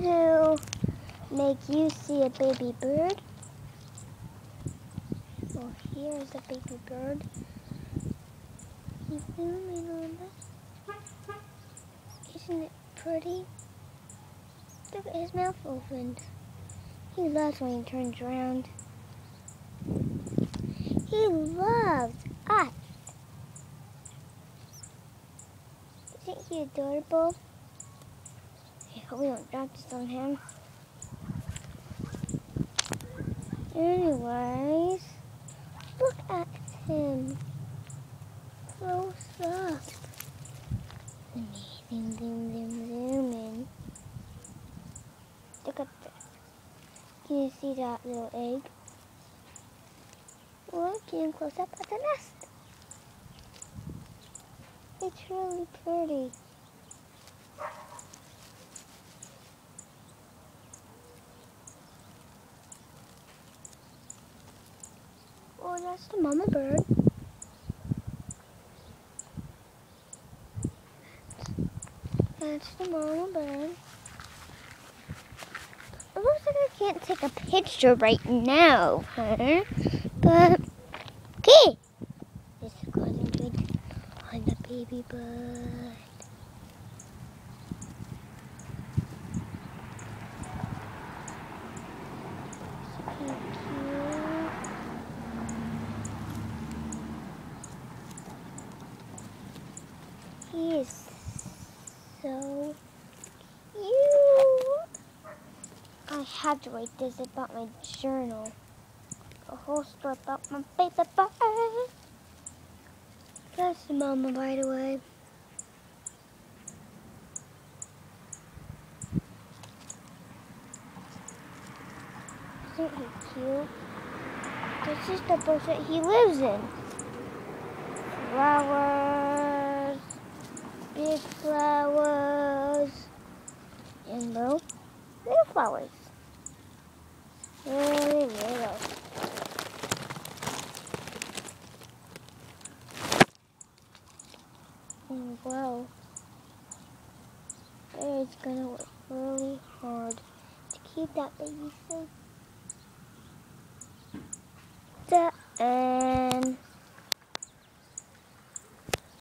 you to make you see a baby bird. Well, here's a baby bird. He's zooming on us. Isn't it pretty? Look at his mouth opened. He loves when he turns around. He loves us. Isn't he adorable? I hope we don't drop this on him. Anyways, look at him. Close up. Zoom, zoom, zoom, zoom in. Look at this. Can you see that little egg? Looking close up at the nest. It's really pretty. Oh, that's the mama bird. That's the mama bird. It looks like I can't take a picture right now, huh? But, okay. Let's concentrate on the baby bird. So cute. He is so cute. I had to write this about my journal. A whole story about my baby bird. That's the mama, by the way. Isn't he cute? This is the bush that he lives in. Flowers, big flowers, and little flowers. Really little. And wow, it's gonna work really hard to keep that baby safe. The end.